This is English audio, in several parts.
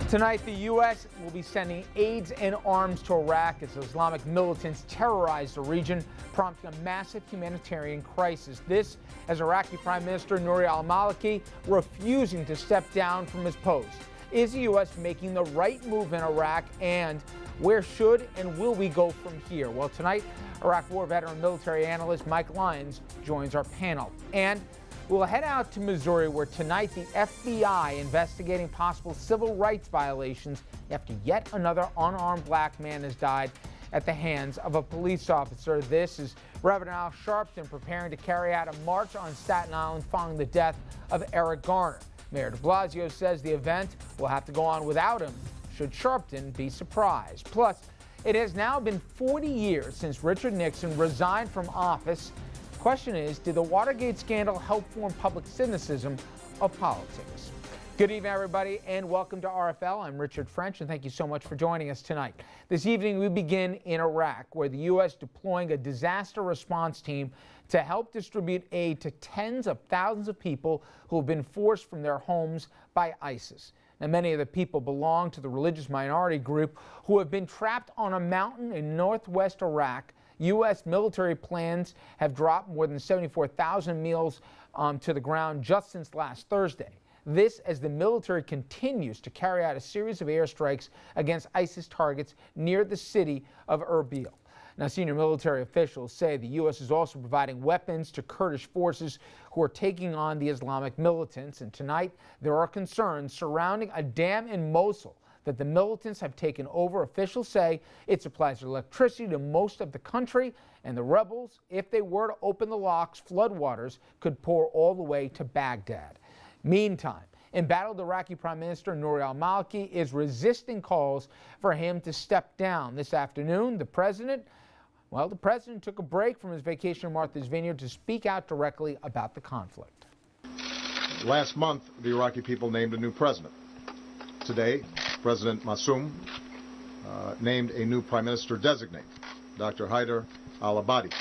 Tonight, the U.S. will be sending aids and arms to Iraq as Islamic militants terrorize the region, prompting a massive humanitarian crisis. This as Iraqi Prime Minister Nouri al-Maliki refusing to step down from his post. Is the U.S. making the right move in Iraq, and where should and will we go from here? Well, tonight, Iraq War veteran military analyst Mike Lyons joins our panel. And we'll head out to Missouri, where tonight the FBI investigating possible civil rights violations after yet another unarmed black man has died at the hands of a police officer. This is Reverend Al Sharpton preparing to carry out a march on Staten Island following the death of Eric Garner. Mayor de Blasio says the event will have to go on without him should Sharpton be surprised. Plus, it has now been 40 years since Richard Nixon resigned from office. Question is, did the Watergate scandal help form public cynicism of politics? Good evening, everybody, and welcome to RFL. I'm Richard French, and thank you so much for joining us tonight. This evening, we begin in Iraq, where the U.S. deploying a disaster response team to help distribute aid to tens of thousands of people who have been forced from their homes by ISIS. Now, many of the people belong to the religious minority group who have been trapped on a mountain in northwest Iraq. U.S. military plans have dropped more than 74,000 meals to the ground just since last Thursday. This as the military continues to carry out a series of airstrikes against ISIS targets near the city of Erbil. Now, senior military officials say the U.S. is also providing weapons to Kurdish forces who are taking on the Islamic militants. And tonight, there are concerns surrounding a dam in Mosul that the militants have taken over. Officials say it supplies electricity to most of the country, and the rebels, if they were to open the locks, floodwaters could pour all the way to Baghdad. Meantime, embattled Iraqi Prime Minister Nouri al-Maliki is resisting calls for him to step down. This afternoon, the president took a break from his vacation in Martha's Vineyard to speak out directly about the conflict. Last month, the Iraqi people named a new president. Today, President Massoum named a new prime minister designate, Dr. Haider al-Abadi.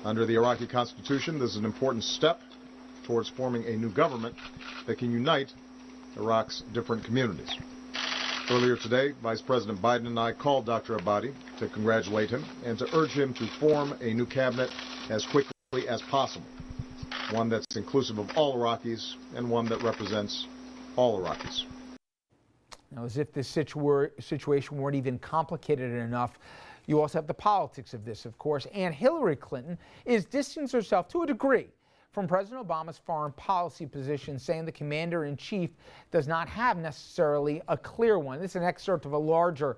Under the Iraqi constitution, this is an important step towards forming a new government that can unite Iraq's different communities. Earlier today, Vice President Biden and I called Dr. Abadi to congratulate him and to urge him to form a new cabinet as quickly as possible, one that's inclusive of all Iraqis and one that represents all Iraqis. Now, as if this situation weren't even complicated enough, you also have the politics of this, of course, and Hillary Clinton is distancing herself to a degree from President Obama's foreign policy position, saying the commander-in-chief does not have necessarily a clear one. This is an excerpt of a larger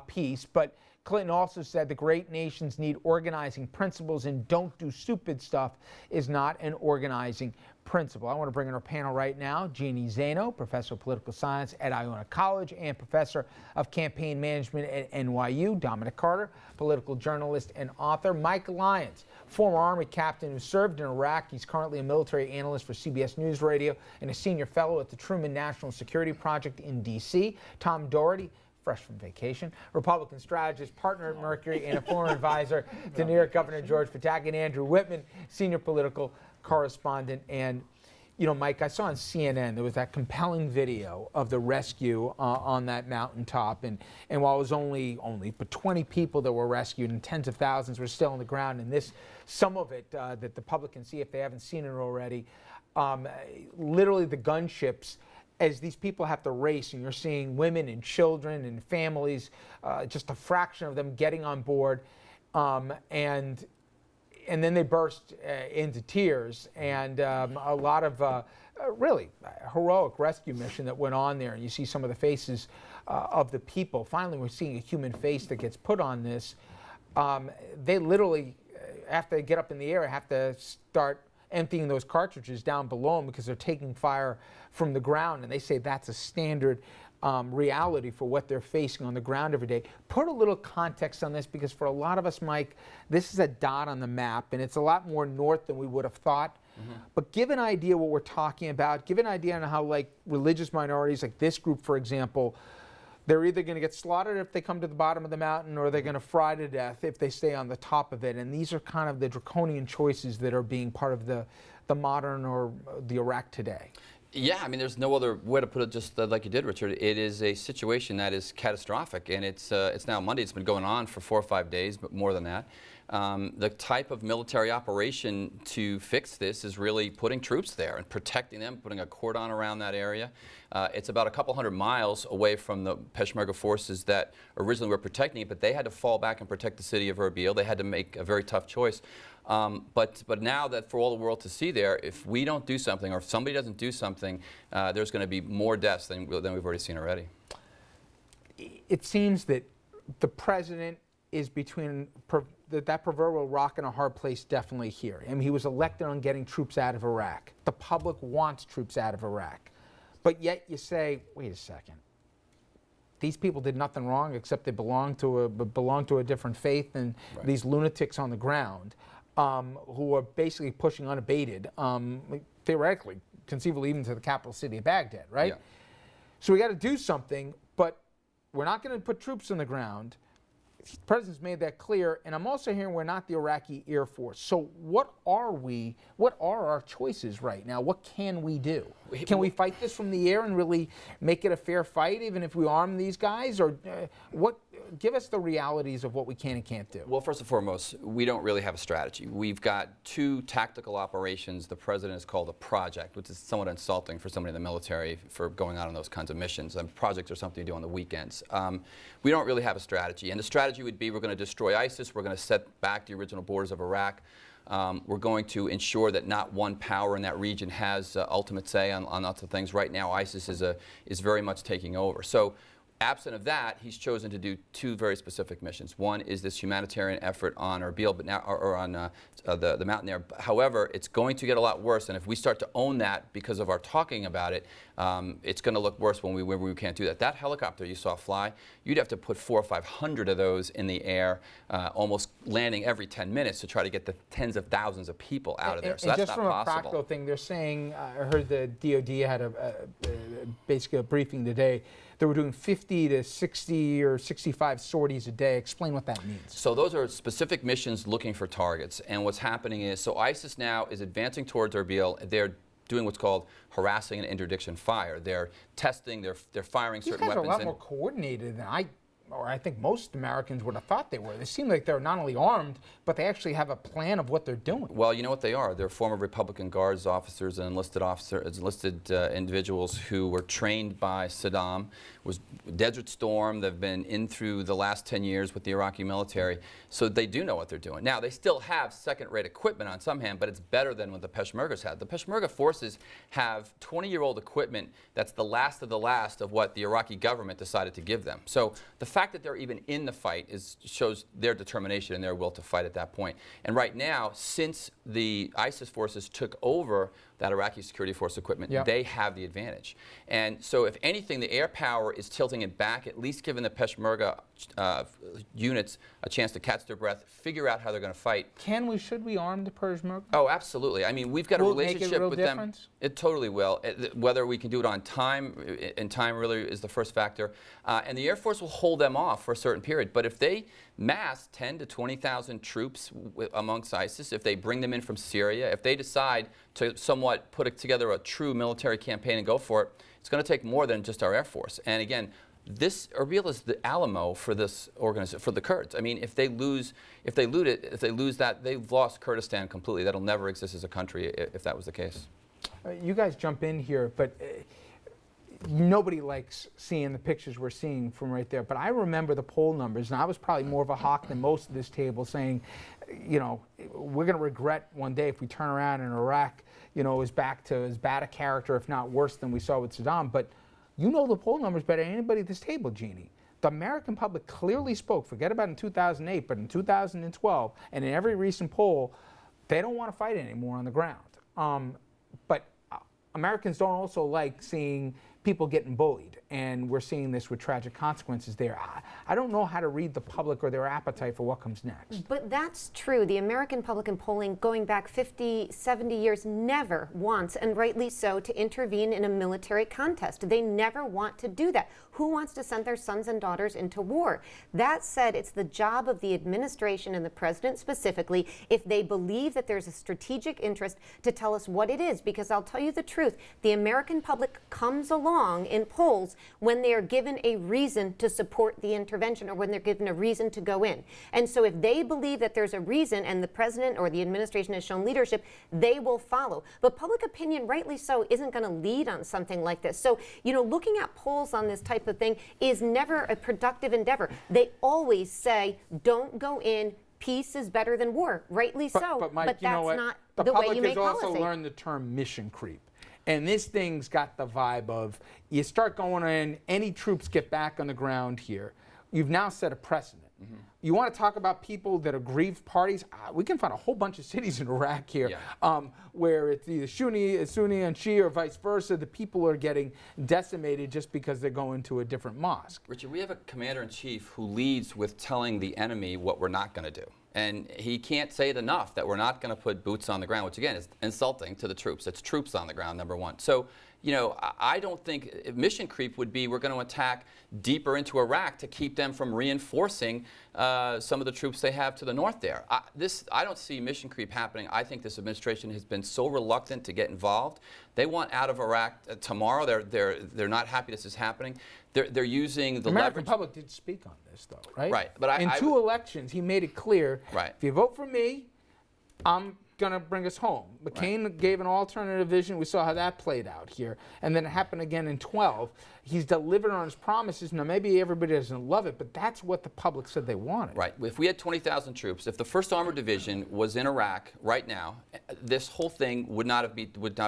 piece, but Clinton also said the great nations need organizing principles, and don't do stupid stuff is not an organizing principle. I want to bring in our panel right now, Jeannie Zaino, professor of political science at Iona College and professor of campaign management at NYU, Dominic Carter, political journalist and author, Mike Lyons, former Army captain who served in Iraq. He's currently a military analyst for CBS News Radio and a senior fellow at the Truman National Security Project in D.C. Tom Doherty, fresh from vacation, Republican strategist, partner at Mercury, and a former advisor to New York Governor George Pataki, and Andrew Whitman, senior political correspondent. And, you know, Mike, I saw on CNN there was that compelling video of the rescue on that mountaintop, and while it was only but 20 people that were rescued and tens of thousands were still on the ground, and this, some of it that the public can see if they haven't seen it already, literally the gunships, as these people have to race, and you're seeing women and children and families, just a fraction of them getting on board, and then they burst into tears, and a lot of really heroic rescue mission that went on there, and you see some of the faces of the people. Finally, we're seeing a human face that gets put on this. They literally, after they get up in the air, have to start emptying those cartridges down below them because they're taking fire from the ground, and they say that's a standard reality for what they're facing on the ground every day. Put a little context on this, because for a lot of us, Mike, this is a dot on the map, and it's a lot more north than we would have thought. But give an idea what we're talking about. Give an idea on how, like, religious minorities, like this group, for example, they're either going to get slaughtered if they come to the bottom of the mountain, or they're going to fry to death if they stay on the top of it. And these are kind of the draconian choices that are being part of the modern or the Iraq today. Yeah, I mean, there's no other way to put it, just like you did, Richard. It is a situation that is catastrophic, and it's now Monday. It's been going on for 4 or 5 days, but more than that. The type of military operation to fix this is really putting troops there and protecting them, putting a cordon around that area. It's about a couple hundred miles away from the Peshmerga forces that originally were protecting it, but they had to fall back and protect the city of Erbil. They had to make a very tough choice. But now that for all the world to see there, if we don't do something, or if somebody doesn't do something, there's going to be more deaths than we've already seen already. It seems that the president is between that proverbial rock and a hard place definitely here. I mean, he was elected on getting troops out of Iraq. The public wants troops out of Iraq. But yet you say, wait a second. These people did nothing wrong except they belong to a different faith than these lunatics on the ground. Who are basically pushing unabated, theoretically, conceivably even to the capital city of Baghdad, right? Yeah. So we got to do something, but we're not going to put troops on the ground. The president's made that clear, and I'm also hearing we're not the Iraqi Air Force. So what are we? What are our choices right now? What can we do? Can we fight this from the air and really make it a fair fight, even if we arm these guys? Or what? Give us the realities of what we can and can't do. Well, first and foremost, we don't really have a strategy. We've got 2 tactical operations the president has called a project, which is somewhat insulting for somebody in the military for going out on those kinds of missions. Projects are something you do on the weekends. We don't really have a strategy. And the strategy would be we're going to destroy ISIS, we're going to set back the original borders of Iraq, we're going to ensure that not one power in that region has ultimate say on lots of things. Right now, ISIS is very much taking over. So, absent of that, he's chosen to do 2 very specific missions. One is this humanitarian effort on Erbil, but now, or on the mountain there. However, it's going to get a lot worse, and if we start to own that because of our talking about it, it's going to look worse when we can't do that. That helicopter you saw fly, you'd have to put 400 or 500 of those in the air, almost landing every 10 minutes to try to get the tens of thousands of people out of there. So and that's just not from possible. a practical thing, they're saying, I heard the DOD had basically a briefing today. They were doing 50 to 60 or 65 sorties a day. Explain what that means. So those are specific missions looking for targets. And what's happening is, so ISIS now is advancing towards Erbil. They're doing what's called harassing and interdiction fire. They're testing, they're firing certain weapons. These guys are a lot more coordinated than I think most Americans would have thought they were. They seem like they're not only armed, but they actually have a plan of what they're doing. Well, you know what they are. They're former Republican Guards officers and enlisted individuals who were trained by Saddam. It was Desert Storm. They've been in through the last 10 years with the Iraqi military, so they do know what they're doing. Now, they still have second-rate equipment on some hand, but it's better than what the Peshmergas had. The Peshmerga forces have 20-year-old equipment that's the last of what the Iraqi government decided to give them. So the fact that they're even in the fight shows their determination and their will to fight at that point. And right now, since the ISIS forces took over that Iraqi security force equipment, they have the advantage. And so if anything, the air power is tilting it back, at least giving the Peshmerga units a chance to catch their breath, figure out how they're going to fight. Should we arm the Peshmerga? Oh, absolutely. I mean, we've got a relationship with them. It totally will. Whether we can do it on time, and time really is the first factor. And the Air Force will hold them off for a certain period. But if they mass 10 to 20,000 troops amongst ISIS, if they bring them in from Syria, if they decide to somewhat put together a true military campaign and go for it, it's going to take more than just our Air Force. And again, this Erbil is the Alamo for this organization, for the Kurds. I mean, if they lose that, they've lost Kurdistan completely. That'll never exist as a country if that was the case. You guys jump in here, but nobody likes seeing the pictures we're seeing from right there. But I remember the poll numbers, and I was probably more of a hawk than most of this table, saying, you know, we're going to regret one day if we turn around and Iraq, you know, is back to as bad a character, if not worse, than we saw with Saddam. But you know the poll numbers better than anybody at this table, Jeannie. The American public clearly spoke, forget about in 2008, but in 2012, and in every recent poll, they don't want to fight anymore on the ground. But Americans don't also like seeing people getting bullied, and we're seeing this with tragic consequences there. I don't know how to read the public or their appetite for what comes next. But that's true. The American public in polling going back 50, 70 years never wants, and rightly so, to intervene in a military contest. They never want to do that. Who wants to send their sons and daughters into war? That said, it's the job of the administration and the president specifically, if they believe that there's a strategic interest, to tell us what it is. Because I'll tell you the truth, the American public comes along in polls when they are given a reason to support the intervention, or when they're given a reason to go in. And so if they believe that there's a reason and the president or the administration has shown leadership, they will follow. But public opinion, rightly so, isn't going to lead on something like this. So, you know, looking at polls on this type of thing is never a productive endeavor. They always say, don't go in, peace is better than war. Rightly so, but Mike, but you know that's what? not The the way public you make has policy. also learned the term mission creep. And this thing's got the vibe of, you start going in, any troops get back on the ground here, you've now set a precedent. You want to talk about people that are grieved parties? We can find a whole bunch of cities in Iraq here where it's either Sunni and Shia or vice versa. The people are getting decimated just because they're going to a different mosque. Richard, we have a commander-in-chief who leads with telling the enemy what we're not going to do. And he can't say it enough that we're not going to put boots on the ground, which again is insulting to the troops. It's troops on the ground, number one. So, you know, I don't think mission creep would be we're going to attack deeper into Iraq to keep them from reinforcing some of the troops they have to the north there. I don't see mission creep happening. I think this administration has been so reluctant to get involved. They want out of Iraq tomorrow. They're not happy this is happening. They're using the American leverage. public did speak on this, though, right? Right, but in two elections, he made it clear. Right. If you vote for me, I'm gonna bring us home. McCain gave an alternative vision. We saw how that played out here, and then it happened again in 12. He's delivered on his promises. Now, maybe everybody doesn't love it, but that's what the public said they wanted. Right. If we had 20,000 troops, if the 1st Armored Division was in Iraq right now, this whole thing would not be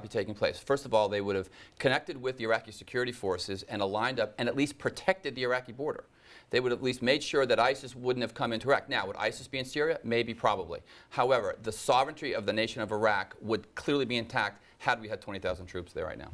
taking place. First of all, they would have connected with the Iraqi security forces and aligned up and at least protected the Iraqi border. They would have at least made sure that ISIS wouldn't have come into Iraq. Now, would ISIS be in Syria? Maybe, probably. However, the sovereignty of the nation of Iraq would clearly be intact had we had 20,000 troops there right now.